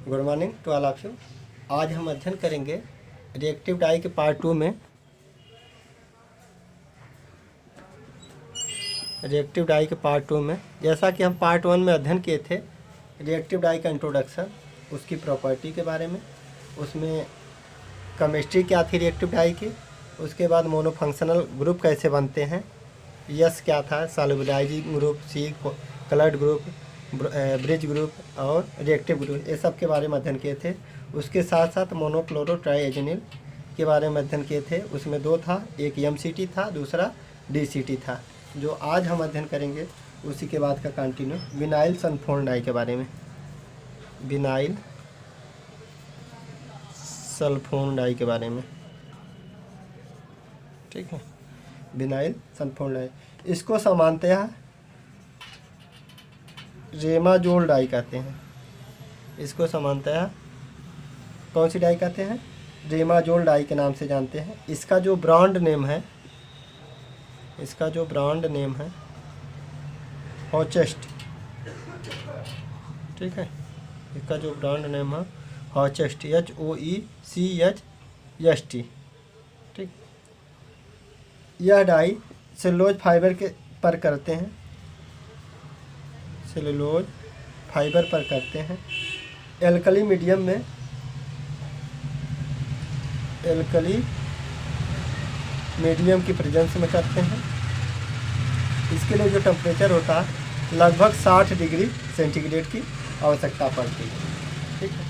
Good morning to all of you. आज हम अध्ययन करेंगे रिएक्टिव डाई के पार्ट 2 में। रिएक्टिव डाई के पार्ट 2 में जैसा कि हम पार्ट 1 में अध्ययन किए थे रिएक्टिव डाई का इंट्रोडक्शन, उसकी प्रॉपर्टी के बारे में, उसमें केमिस्ट्री क्या थी रिएक्टिव डाई की, उसके बाद मोनोफंक्शनल ग्रुप कैसे बनते हैं, यस क्या था, सॉल्युबलाइजिंग ग्रुप, सी कलर्ड ग्रुप, ब्रिज ग्रुप और रिएक्टिव ग्रुप, ये सब के बारे में अध्ययन किए थे। उसके साथ साथ मोनोक्लोरो ट्राइएजेनिल के बारे में अध्ययन किए थे। उसमें दो था, एक MCT था, दूसरा DCT था। जो आज हम अध्ययन करेंगे उसी के बाद का कंटिन्यू विनाइल सल्फोन डाई के बारे में। विनाइल सल्फोन डाई के बारे में, ठीक है। विनाइल सल्फोन डाई, इसको सामान्यतः रेमाजोल डाई कहते हैं। इसको सामान्यतः कौन सी डाई कहते हैं? रेमाजोल डाई के नाम से जानते हैं। इसका जो ब्रांड नेम है, हॉचेस्ट, ठीक है। इसका जो ब्रांड नेम है हॉचेस्ट, HOECHST, ठीक। यह डाई सेलुलोज फाइबर के पर करते हैं, सेलुलोज फाइबर पर करते हैं। एल्कली मीडियम में, एल्कली मीडियम की प्रेजेंस में करते हैं। इसके लिए जो टेम्परेचर होता है लगभग 60 डिग्री सेंटीग्रेड की आवश्यकता पड़ती है, ठीक है।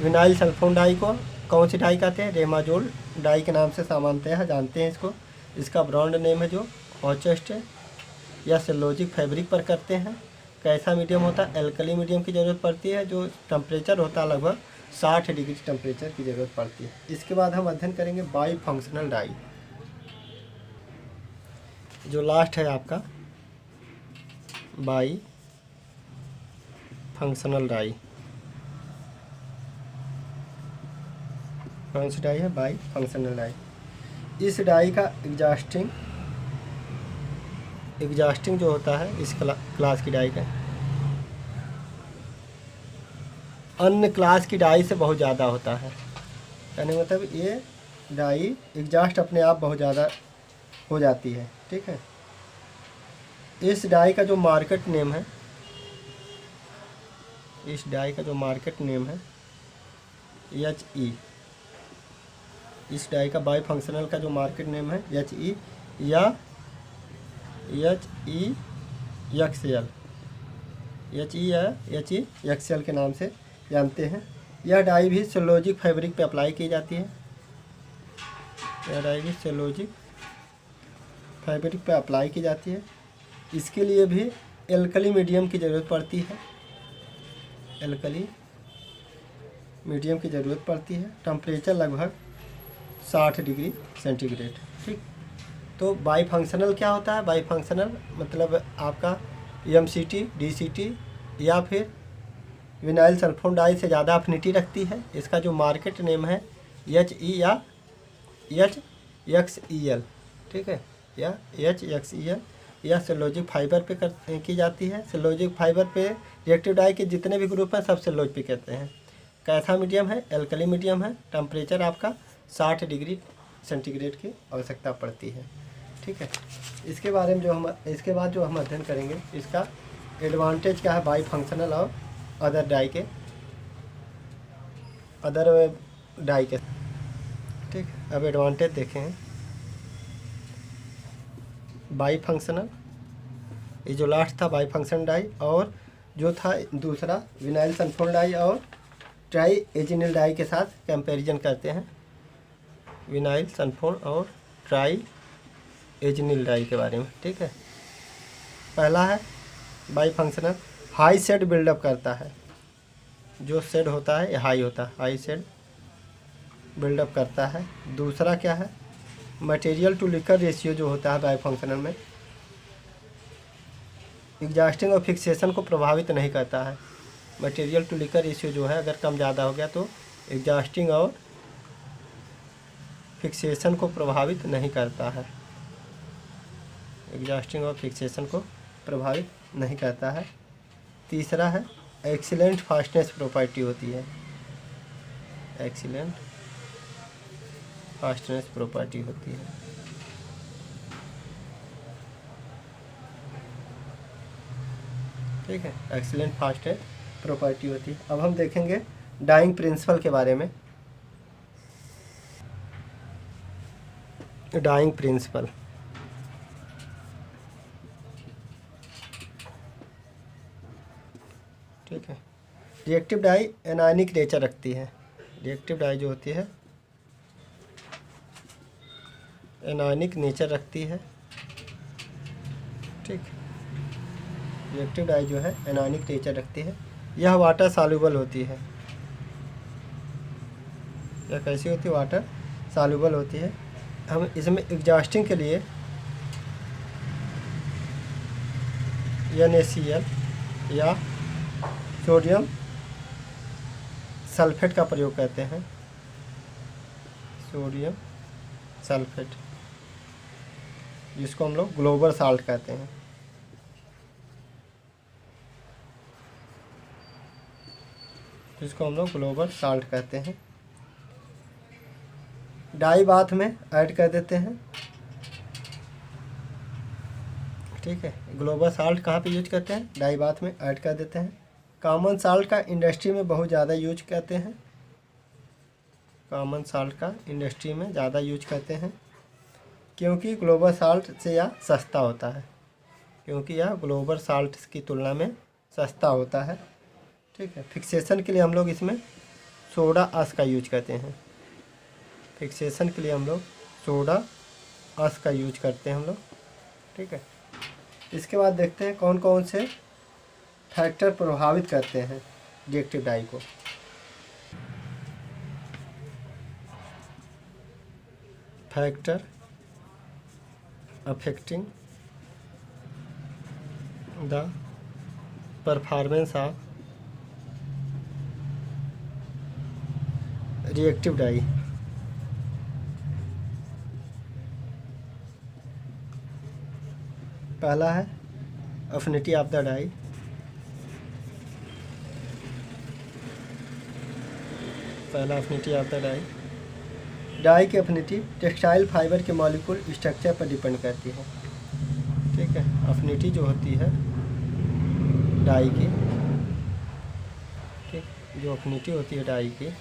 विनाइल सल्फोन डाई को कौन सी डाई कहते हैं? रेमाजोल डाई के नाम से सामान्यतः जानते हैं इसको। इसका ब्रांड नेम है जो हॉचेस्ट है। या सेलुलोजिक फैब्रिक पर करते हैं। कैसा मीडियम होता है? एल्कली मीडियम की ज़रूरत पड़ती है। जो टेम्परेचर होता है लगभग 60 डिग्री टेम्परेचर की ज़रूरत पड़ती है। इसके बाद हम अध्ययन करेंगे बाई फंक्शनल डाई। जो लास्ट है आपका बाई फंक्शनल डाई। कौन सी डाई है? Bifunctional dye. इस डाई का एग्जास्टिंग जो होता है इस क्लास की डाई का अन्य क्लास की डाई से बहुत ज़्यादा होता है। कहने मतलब ये डाई एग्जास्ट अपने आप बहुत ज़्यादा हो जाती है, ठीक है। इस डाई का जो मार्केट नेम है, इस डाई का जो मार्केट नेम है HE। इस डाई का बाई फंक्शनल का जो मार्केट नेम है HE या HEXL, HE या HEXL के नाम से जानते हैं। यह डाई भी सेलुलोजिक फैब्रिक पे अप्लाई की जाती है। यह डाई भी सेलुलोजिक फैब्रिक पे अप्लाई की जाती है। इसके लिए भी एल्कली मीडियम की ज़रूरत पड़ती है। एल्कली मीडियम की ज़रूरत पड़ती है। टेम्परेचर लगभग 60 डिग्री सेंटीग्रेड, ठीक। तो बाई फंक्शनल क्या होता है? बाई फंक्शनल मतलब आपका MCT, DCT या फिर विनाइल सल्फोन डाई से ज़्यादा अफिनिटी रखती है। इसका जो मार्केट नेम है HE या HXEL, ठीक है, या HXEL। यह सेलुलोजिक फाइबर पे की जाती है। सेलुलोजिक फाइबर पे रिएक्टिव डाई के जितने भी ग्रुप हैं सब सेलुलोज पे कहते हैं। कैसा मीडियम है? एल्कली मीडियम है। टेम्परेचर आपका 60 डिग्री सेंटीग्रेड की आवश्यकता पड़ती है, ठीक है। इसके बारे में इसके बाद जो हम अध्ययन करेंगे इसका एडवांटेज क्या है बाई फंक्शनल और अदर डाई के, ठीक। अब एडवांटेज देखें। बाई फंक्शनल, ये जो लास्ट था बाई फंक्शनल डाई, और जो था दूसरा विनाइल सल्फोन डाई और ट्राइएजेनिल डाई के साथ कंपैरिजन करते हैं। विनाइल सल्फोन और ट्राइएजेनिल डाई के बारे में, ठीक है। पहला है bifunctional, high shade buildup करता है। जो शेड होता है हाई होता है, हाई शेड बिल्डअप करता है। दूसरा क्या है? मटेरियल टू लिकर रेशियो जो होता है बाई फंक्शनल में एग्जास्टिंग और फिक्सेशन को प्रभावित नहीं करता है। मटेरियल टू लिकर रेशियो जो है अगर कम ज़्यादा हो गया तो एग्जास्टिंग और फिक्सेशन को प्रभावित नहीं करता है। एग्जास्टिंग और फिक्सेशन को प्रभावित नहीं करता है। तीसरा है एक्सीलेंट फास्टनेस प्रॉपर्टी होती है, एक्सीलेंट फास्टनेस प्रॉपर्टी होती है। ठीक है, एक्सीलेंट फास्टनेस प्रॉपर्टी होती है। अब हम देखेंगे डाइंग प्रिंसिपल के बारे में। डाइंग प्रिंसिपल, ठीक है। रिएक्टिव डाई एनायनिक नेचर रखती है। रिएक्टिव डाई जो होती है एनायनिक नेचर रखती है। ठीक, रिएक्टिव डाई जो है एनायनिक नेचर रखती है। यह वाटर सॉल्युबल होती है। यह कैसी होती है? वाटर सॉल्युबल होती है। हम इसमें एग्जॉस्टिंग के लिए NaCl या सोडियम सल्फेट का प्रयोग करते हैं। सोडियम सल्फेट, जिसको हम लोग ग्लोबल साल्ट कहते हैं। जिसको हम लोग ग्लोबल साल्ट कहते हैं। डाई बाथ में ऐड कर देते हैं। ठीक है, ग्लोबल साल्ट कहाँ पे यूज करते हैं? डाई बाथ में ऐड कर देते हैं। कॉमन साल्ट का इंडस्ट्री में बहुत ज़्यादा यूज करते हैं। कॉमन साल्ट का इंडस्ट्री में ज़्यादा यूज करते हैं, क्योंकि ग्लोबल साल्ट से यह सस्ता होता है। क्योंकि यह ग्लोबल साल्ट की तुलना में सस्ता होता है। ठीक है, फिक्सेशन के लिए हम लोग इसमें सोडा आश का यूज करते हैं। फिक्सेशन के लिए हम लोग सोडा आश का यूज करते हैं हम लोग। ठीक है, इसके बाद देखते हैं कौन कौन से फैक्टर प्रभावित करते हैं रिएक्टिव डाई को। Factor affecting the performance of reactive dye. पहला है अफिनिटी ऑफ द डाई। पहला affinity of the dye. Dye की अफिनिटी टेक्सटाइल फाइबर के मॉलिक्यूल स्ट्रक्चर पर डिपेंड करती है। ठीक है, अफिनिटी जो होती है डाई की, ठीक, जो अफिनिटी होती है डाई की,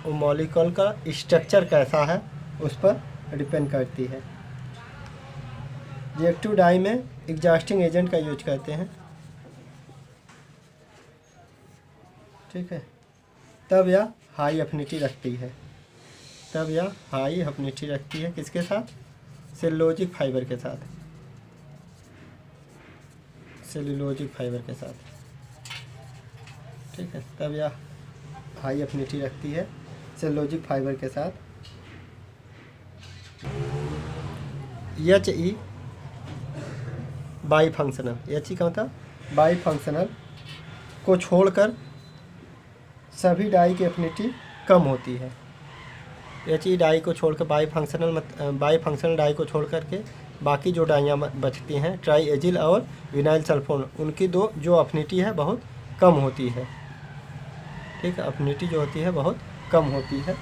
वो मॉलिक्यूल का स्ट्रक्चर कैसा है उस पर डिपेंड करती है। रिएक्टिव डाई में एग्जॉस्टिंग एजेंट का यूज करते हैं। ठीक है, तब यह हाई अफिनिटी रखती है। तब यह हाई अफिनिटी रखती है किसके साथ? सेलुलोजिक फाइबर के साथ। सेलुलोजिक फाइबर के साथ। ठीक है, तब यह हाई अफिनिटी रखती है सेलुलोजिक फाइबर के साथ। HE बाई फंक्शनल, HE का मतलब बाई फंक्शनल को छोड़कर सभी डाई की अफिनिटी कम होती है। HE डाई को छोड़कर बाई फंक्शनल डाई को छोड़ करके बाकी जो डाइयाँ बचती हैं ट्राईएजिल और विनाइल सल्फोन, उनकी जो अफिनिटी है बहुत कम होती है। ठीक है, अफिनिटी जो होती है बहुत कम होती है।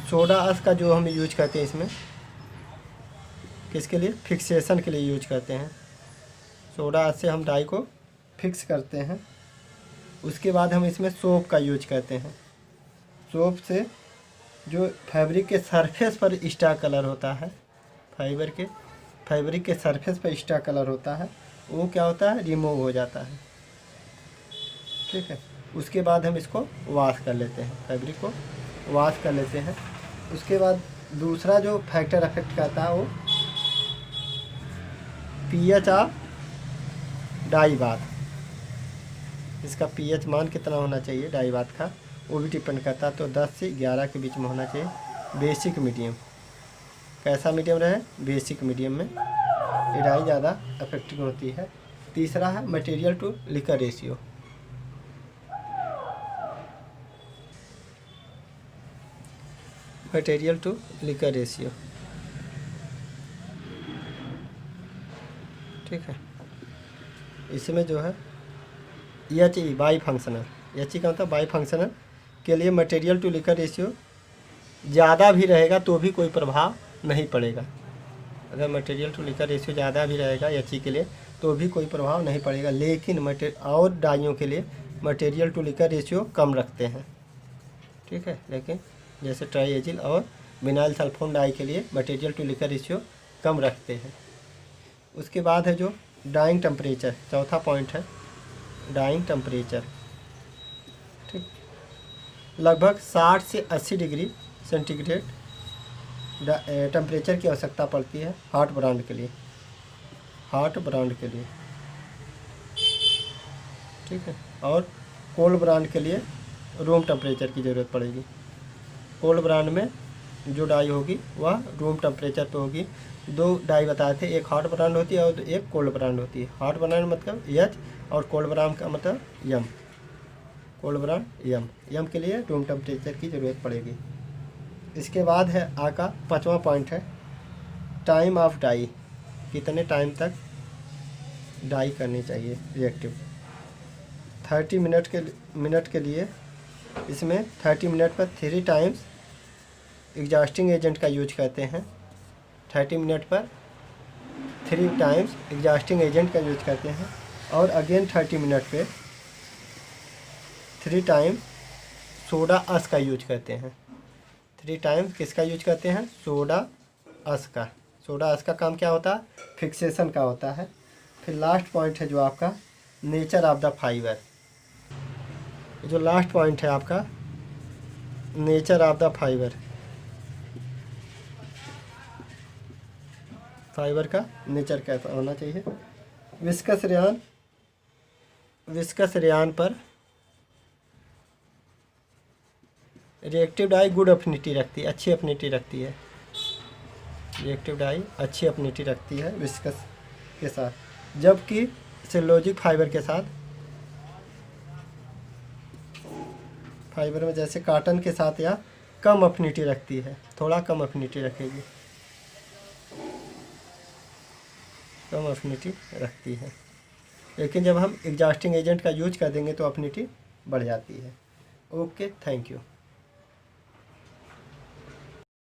सोडा आश का जो हम यूज करते हैं इसमें किसके लिए? फिक्सेशन के लिए यूज करते हैं। सोडा आश से हम डाई को फिक्स करते हैं। उसके बाद हम इसमें सोप का यूज करते हैं। सोप से जो फैब्रिक के सरफेस पर एक्स्ट्रा कलर होता है, फैब्रिक के सरफेस पर एक्स्ट्रा कलर होता है, वो क्या होता है? रिमूव हो जाता है। ठीक है, उसके बाद हम इसको वॉश कर लेते हैं, फैब्रिक को वॉश कर लेते हैं। उसके बाद दूसरा जो फैक्टर अफेक्ट करता है वो pH ऑफ डाई बाथ। इसका pH मान कितना होना चाहिए डाई बाथ का, वो भी डिपेंड करता है। तो 10 से 11 के बीच में होना चाहिए। बेसिक मीडियम, कैसा मीडियम रहे? बेसिक मीडियम में ये डाई ज़्यादा अफेक्टिंग होती है। तीसरा है material to liquor ratio. Material to liquor ratio, ठीक है। इसमें जो है H E bifunctional, H E का मतलब बाई फंक्शनल के लिए मटेरियल टू लिकर रेशियो ज़्यादा भी रहेगा तो भी कोई प्रभाव नहीं पड़ेगा। अगर मटेरियल टू लिकर रेशियो ज़्यादा भी रहेगा एच ई के लिए तो भी कोई प्रभाव नहीं पड़ेगा, लेकिन और डाइयों के लिए मटेरियल टू लिकर रेशियो कम रखते हैं, ठीक है। लेकिन जैसे ट्राईएजिल और विनाइल सल्फोन डाई के लिए मटेरियल टू लिकर रेशियो कम रखते हैं। उसके बाद है जो डाइंग टेम्परेचर, चौथा पॉइंट है डाइंग टेम्परेचर, ठीक। लगभग 60 से 80 डिग्री सेंटीग्रेड टेम्परेचर की आवश्यकता पड़ती है हॉट ब्रांड के लिए, हॉट ब्रांड के लिए, ठीक है। और कोल्ड ब्रांड के लिए रूम टेम्परेचर की ज़रूरत पड़ेगी। कोल्ड ब्रांड में जो डाई होगी वह रूम टेम्परेचर पे होगी। दो डाई बताए थे, एक हॉट ब्रांड होती है और एक कोल्ड ब्रांड होती है। हॉट ब्रांड मतलब एच और कोल्ड ब्रांड का मतलब यम, कोल्ड ब्रांड यम, यम के लिए रूम टेम्परेचर की ज़रूरत पड़ेगी। इसके बाद है आका 5वां पॉइंट है टाइम ऑफ डाई, कितने टाइम तक डाई करनी चाहिए रिएक्टिव। 30 मिनट के लिए इसमें 30 मिनट पर 3 टाइम्स एग्जॉस्टिंग एजेंट का यूज करते हैं। 30 मिनट पर 3 टाइम्स एग्जॉस्टिंग एजेंट का यूज करते हैं और अगेन 30 मिनट पे 3 टाइम्स सोडा अस का यूज करते हैं। 3 टाइम्स किसका यूज करते हैं? सोडा अस का। सोडा अस का काम क्या होता है? फिक्सेशन का होता है। फिर लास्ट पॉइंट है जो आपका नेचर ऑफ द फाइबर। जो लास्ट पॉइंट है आपका nature of the fibre, fibre का नेचर कैसा होना चाहिए। विस्कस रेयान पर रिएक्टिव डाई गुड अफिनिटी रखती है, अच्छी अफिनिटी रखती है। रिएक्टिव डाई अच्छी अफिनिटी रखती है विस्कस के साथ, जबकि सेलुलोजिक फाइबर के साथ, फाइबर में जैसे कॉटन के साथ या कम अफिनिटी रखती है, थोड़ा कम अफिनिटी रखेगी, कम अफिनिटी रखती है। लेकिन जब हम एग्जॉस्टिंग एजेंट का यूज कर देंगे तो अफिनिटी बढ़ जाती है। Okay, thank you.